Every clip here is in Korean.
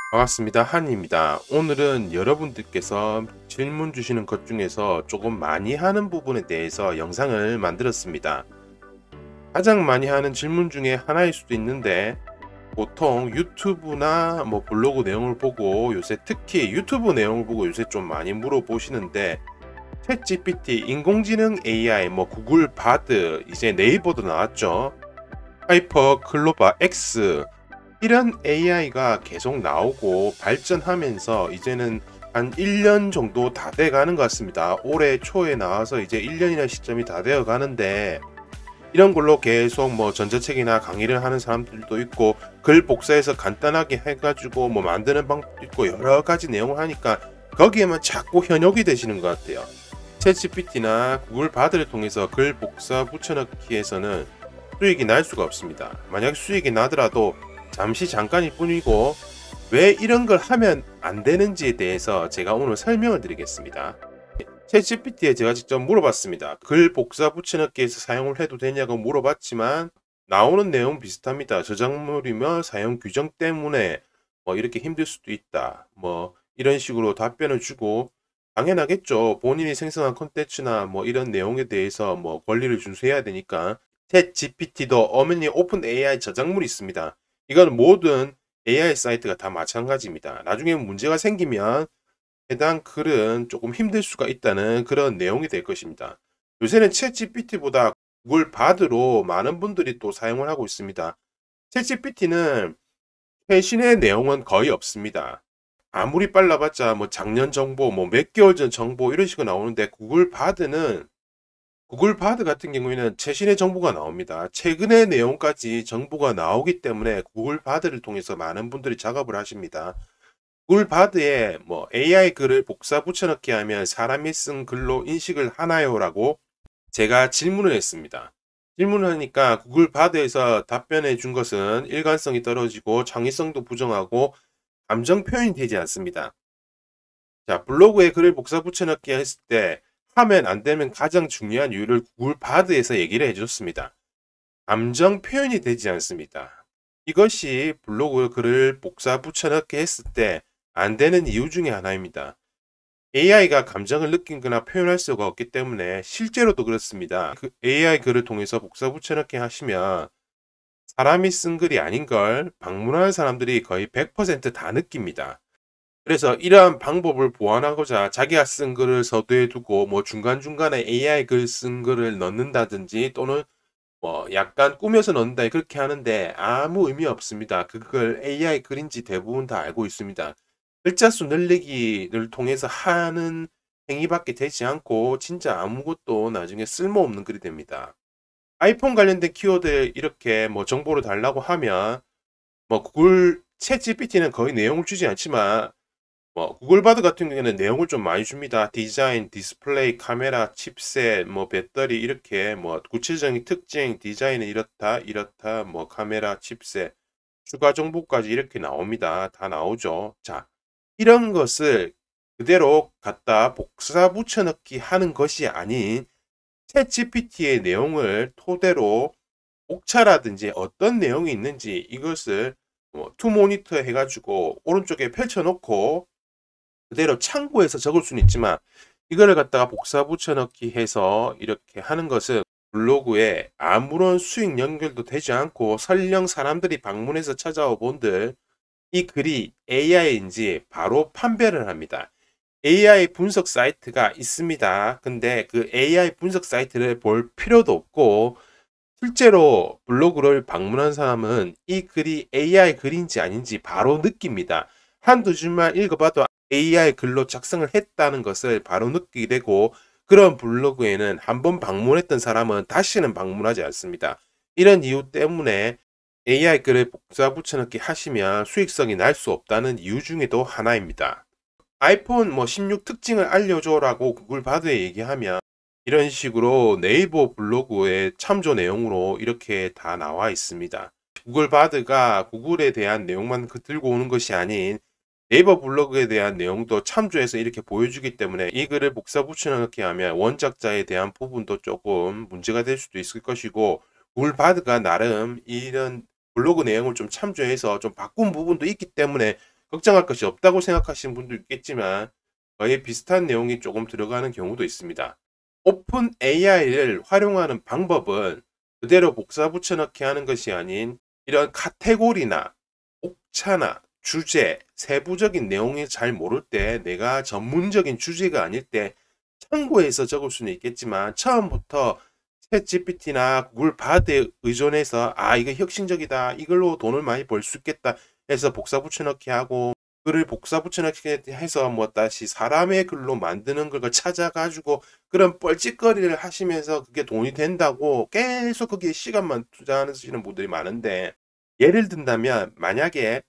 반갑습니다. 한입니다. 오늘은 여러분들께서 질문 주시는 것 중에서 조금 많이 하는 부분에 대해서 영상을 만들었습니다. 가장 많이 하는 질문 중에 하나일 수도 있는데, 보통 유튜브나 블로그 내용을 보고 요새 특히 유튜브 내용을 보고 요새 좀 많이 물어보시는데, 챗 GPT, 인공지능 AI, 구글 바드, 이제 네이버도 나왔죠. 하이퍼 클로바 X, 이런 AI가 계속 나오고 발전하면서 이제는 한 1년 정도 다 돼 가는 것 같습니다. 올해 초에 나와서 이제 1년이라는 시점이 다 되어 가는데, 이런 걸로 계속 전자책이나 강의를 하는 사람들도 있고, 글 복사해서 간단하게 해가지고 만드는 방법도 있고, 여러 가지 내용을 하니까 거기에만 자꾸 현혹이 되시는 것 같아요. 챗GPT나 구글 바드를 통해서 글 복사 붙여넣기에서는 수익이 날 수가 없습니다. 만약 수익이 나더라도 잠깐일 뿐이고, 왜 이런 걸 하면 안 되는지에 대해서 제가 오늘 설명을 드리겠습니다. 챗GPT에 제가 직접 물어봤습니다. 글 복사 붙여넣기에서 사용을 해도 되냐고 물어봤지만 나오는 내용 비슷합니다. 저작물이며 사용 규정 때문에 이렇게 힘들 수도 있다. 이런 식으로 답변을 주고, 당연하겠죠. 본인이 생성한 콘텐츠나 이런 내용에 대해서 권리를 준수해야 되니까. 챗GPT도 엄연히 오픈 AI 저작물이 있습니다. 이건 모든 AI 사이트가 다 마찬가지입니다. 나중에 문제가 생기면 해당 글은 조금 힘들 수가 있다는 그런 내용이 될 것입니다. 요새는 챗GPT보다 구글 바드로 많은 분들이 또 사용을 하고 있습니다. 챗GPT는 최신의 내용은 거의 없습니다. 아무리 빨라봤자 작년 정보, 몇 개월 전 정보 이런 식으로 나오는데, 구글 바드 같은 경우에는 최신의 정보가 나옵니다. 최근의 내용까지 정보가 나오기 때문에 구글 바드를 통해서 많은 분들이 작업을 하십니다. 구글 바드에 AI 글을 복사 붙여넣기 하면 사람이 쓴 글로 인식을 하나요? 라고 제가 질문을 했습니다. 질문을 하니까 구글 바드에서 답변해 준 것은 일관성이 떨어지고 창의성도 부정하고 감정 표현이 되지 않습니다. 자, 블로그에 글을 복사 붙여넣기 했을 때 하면 안 되면 가장 중요한 이유를 구글 바드에서 얘기를 해줬습니다. 감정 표현이 되지 않습니다. 이것이 블로그 글을 복사 붙여넣기 했을 때 안 되는 이유 중에 하나입니다. AI가 감정을 느끼거나 표현할 수가 없기 때문에, 실제로도 그렇습니다. 그 AI 글을 통해서 복사 붙여넣기 하시면 사람이 쓴 글이 아닌 걸 방문하는 사람들이 거의 100%다 느낍니다. 그래서 이러한 방법을 보완하고자 자기가 쓴 글을 서두에 두고 중간중간에 AI 글 쓴 글을 넣는다든지, 또는 약간 꾸며서 넣는다, 그렇게 하는데 아무 의미 없습니다. 그걸 AI 글인지 대부분 다 알고 있습니다. 글자 수 늘리기를 통해서 하는 행위밖에 되지 않고 진짜 아무것도 나중에 쓸모없는 글이 됩니다. 아이폰 관련된 키워드 이렇게 정보를 달라고 하면, 구글 챗 GPT는 거의 내용을 주지 않지만 구글 바드 같은 경우에는 내용을 좀 많이 줍니다. 디자인, 디스플레이, 카메라, 칩셋, 배터리, 이렇게 구체적인 특징, 디자인은 이렇다, 카메라, 칩셋, 추가 정보까지 이렇게 나옵니다. 다 나오죠. 자, 이런 것을 그대로 갖다 복사 붙여넣기 하는 것이 아닌, 챗 GPT의 내용을 토대로 목차라든지 어떤 내용이 있는지 이것을 투 모니터 해가지고 오른쪽에 펼쳐놓고 그대로 참고해서 적을 수는 있지만, 이거를 갖다가 복사 붙여넣기 해서 이렇게 하는 것은 블로그에 아무런 수익 연결도 되지 않고, 설령 사람들이 방문해서 찾아와 본들 이 글이 AI인지 바로 판별을 합니다. AI 분석 사이트가 있습니다. 근데 그 AI 분석 사이트를 볼 필요도 없고, 실제로 블로그를 방문한 사람은 이 글이 AI 글인지 아닌지 바로 느낍니다. 한두 줄만 읽어봐도 AI 글로 작성을 했다는 것을 바로 느끼게 되고, 그런 블로그에는 한번 방문했던 사람은 다시는 방문하지 않습니다. 이런 이유 때문에 AI 글을 복사 붙여넣기 하시면 수익성이 날 수 없다는 이유 중에도 하나입니다. 아이폰 16 특징을 알려줘라고 구글 바드에 얘기하면 이런 식으로 네이버 블로그의 참조 내용으로 이렇게 다 나와 있습니다. 구글 바드가 구글에 대한 내용만 들고 오는 것이 아닌 네이버 블로그에 대한 내용도 참조해서 이렇게 보여주기 때문에, 이 글을 복사 붙여넣기 하면 원작자에 대한 부분도 조금 문제가 될 수도 있을 것이고, 구글 바드가 나름 이런 블로그 내용을 좀 참조해서 좀 바꾼 부분도 있기 때문에 걱정할 것이 없다고 생각하시는 분도 있겠지만 거의 비슷한 내용이 조금 들어가는 경우도 있습니다. 오픈 AI를 활용하는 방법은 그대로 복사 붙여넣기 하는 것이 아닌 이런 카테고리나 옥차나 주제, 세부적인 내용이 잘 모를 때, 내가 전문적인 주제가 아닐 때 참고해서 적을 수는 있겠지만 처음부터 챗GPT나 구글 바드에 의존해서 이거 혁신적이다, 이걸로 돈을 많이 벌 수 있겠다 해서 복사 붙여넣기 하고, 글을 복사 붙여넣기 해서 뭐 다시 사람의 글로 만드는 걸 찾아가지고 그런 뻘짓거리를 하시면서 그게 돈이 된다고 계속 거기에 시간만 투자하시는 분들이 많은데, 예를 든다면 만약에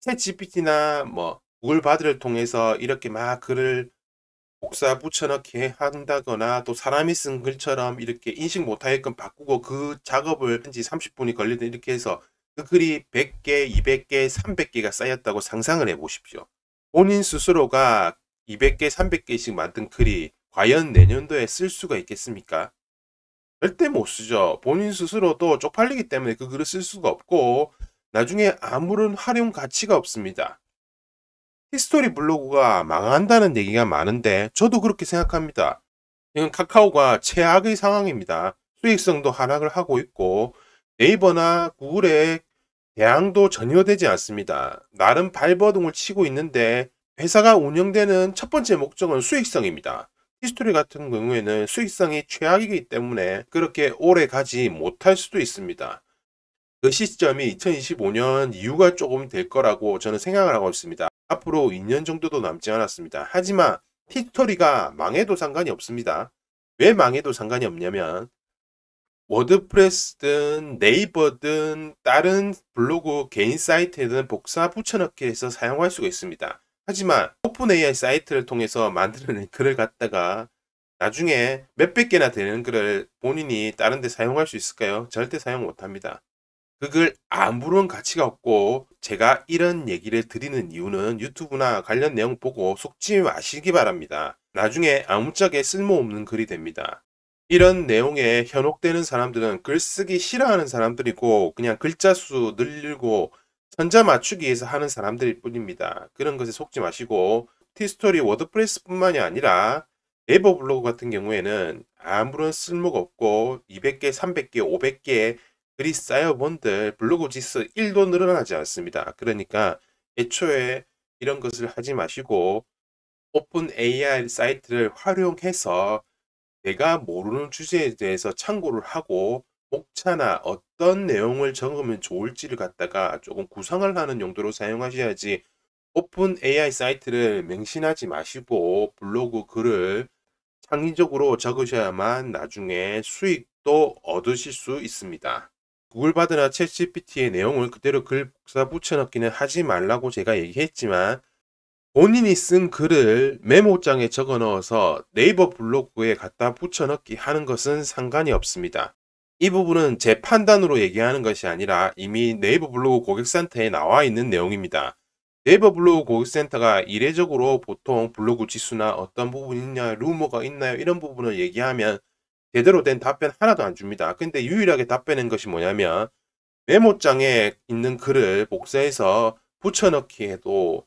챗GPT나 뭐 구글 바드를 통해서 이렇게 막 글을 복사 붙여넣기 한다거나 또 사람이 쓴 글처럼 이렇게 인식 못하게끔 바꾸고 그 작업을 한지 30분이 걸리든 이렇게 해서 그 글이 100개, 200개, 300개가 쌓였다고 상상을 해 보십시오. 본인 스스로가 200개, 300개씩 만든 글이 과연 내년도에 쓸 수가 있겠습니까? 절대 못 쓰죠. 본인 스스로도 쪽팔리기 때문에 그 글을 쓸 수가 없고 나중에 아무런 활용 가치가 없습니다. 히스토리 블로그가 망한다는 얘기가 많은데 저도 그렇게 생각합니다. 지금 카카오가 최악의 상황입니다. 수익성도 하락을 하고 있고 네이버나 구글의 대항도 전혀 되지 않습니다. 나름 발버둥을 치고 있는데 회사가 운영되는 첫 번째 목적은 수익성입니다. 히스토리 같은 경우에는 수익성이 최악이기 때문에 그렇게 오래 가지 못할 수도 있습니다. 그 시점이 2025년 이후가 조금 될 거라고 저는 생각을 하고 있습니다. 앞으로 2년 정도도 남지 않았습니다. 하지만 히스토리가 망해도 상관이 없습니다. 왜 망해도 상관이 없냐면 워드프레스든 네이버든 다른 블로그 개인 사이트에는 복사 붙여넣기 해서 사용할 수가 있습니다. 하지만 오픈 AI 사이트를 통해서 만드는 글을 갖다가 나중에 몇백 개나 되는 글을 본인이 다른 데 사용할 수 있을까요? 절대 사용 못합니다. 그걸 아무런 가치가 없고, 제가 이런 얘기를 드리는 이유는 유튜브나 관련 내용 보고 속지 마시기 바랍니다. 나중에 아무짝에 쓸모없는 글이 됩니다. 이런 내용에 현혹되는 사람들은 글쓰기 싫어하는 사람들이고 그냥 글자 수 늘리고 천자 맞추기 위해서 하는 사람들일 뿐입니다. 그런 것에 속지 마시고 티스토리 워드프레스 뿐만이 아니라 네이버 블로그 같은 경우에는 아무런 쓸모가 없고 200개, 300개, 500개 글이 쌓여본들 블로그 지수 1도 늘어나지 않습니다. 그러니까 애초에 이런 것을 하지 마시고 오픈 AI 사이트를 활용해서 내가 모르는 주제에 대해서 참고를 하고 목차나 어떤 내용을 적으면 좋을지를 갖다가 조금 구상을 하는 용도로 사용하셔야지, 오픈 AI 사이트를 맹신하지 마시고 블로그 글을 창의적으로 적으셔야만 나중에 수익도 얻으실 수 있습니다. 구글 바드나 챗GPT의 내용을 그대로 글 복사 붙여넣기는 하지 말라고 제가 얘기했지만 본인이 쓴 글을 메모장에 적어 넣어서 네이버 블로그에 갖다 붙여넣기 하는 것은 상관이 없습니다. 이 부분은 제 판단으로 얘기하는 것이 아니라 이미 네이버 블로그 고객센터에 나와 있는 내용입니다. 네이버 블로그 고객센터가 이례적으로 보통 블로그 지수나 어떤 부분이 있냐, 루머가 있나요, 이런 부분을 얘기하면 제대로 된 답변 하나도 안 줍니다. 근데 유일하게 답변한 것이 뭐냐면 메모장에 있는 글을 복사해서 붙여넣기 해도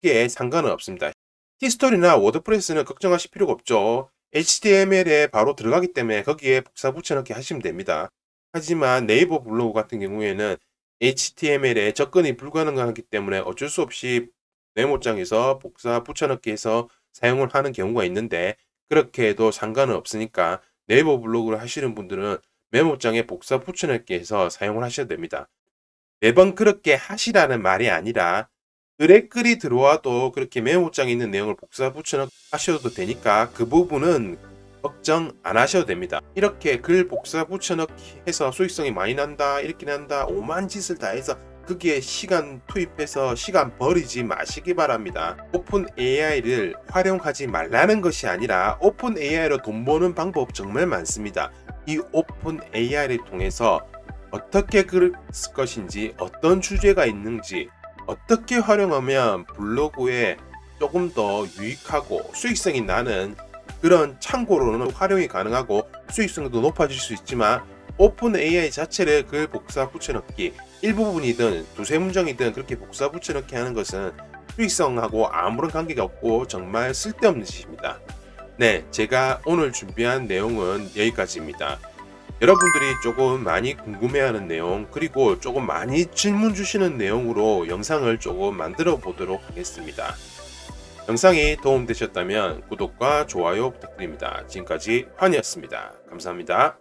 크게 상관은 없습니다. 히스토리나 워드프레스는 걱정하실 필요가 없죠. HTML에 바로 들어가기 때문에 거기에 복사 붙여넣기 하시면 됩니다. 하지만 네이버 블로그 같은 경우에는 HTML에 접근이 불가능하기 때문에 어쩔 수 없이 메모장에서 복사 붙여넣기 해서 사용을 하는 경우가 있는데, 그렇게 해도 상관은 없으니까 네이버 블로그를 하시는 분들은 메모장에 복사 붙여넣기 해서 사용을 하셔야 됩니다. 매번 그렇게 하시라는 말이 아니라 글에 글이 들어와도 그렇게 메모장에 있는 내용을 복사 붙여넣기 하셔도 되니까 그 부분은 걱정 안 하셔도 됩니다. 이렇게 글 복사 붙여넣기 해서 수익성이 많이 난다, 이렇게 난다, 오만 짓을 다 해서 거기에 시간 투입해서 시간 버리지 마시기 바랍니다. 오픈 AI를 활용하지 말라는 것이 아니라 오픈 AI로 돈 버는 방법 정말 많습니다. 이 오픈 AI를 통해서 어떻게 글을 쓸 것인지, 어떤 주제가 있는지, 어떻게 활용하면 블로그에 조금 더 유익하고 수익성이 나는 그런 참고로는 활용이 가능하고 수익성도 높아질 수 있지만 오픈 AI 자체를 글 복사 붙여넣기, 일부분이든 두세 문장이든 그렇게 복사 붙여넣기 하는 것은 수익성하고 아무런 관계가 없고 정말 쓸데없는 짓입니다. 네, 제가 오늘 준비한 내용은 여기까지입니다. 여러분들이 조금 많이 궁금해하는 내용, 그리고 조금 많이 질문 주시는 내용으로 영상을 조금 만들어 보도록 하겠습니다. 영상이 도움되셨다면 구독과 좋아요 부탁드립니다. 지금까지 환이었습니다. 감사합니다.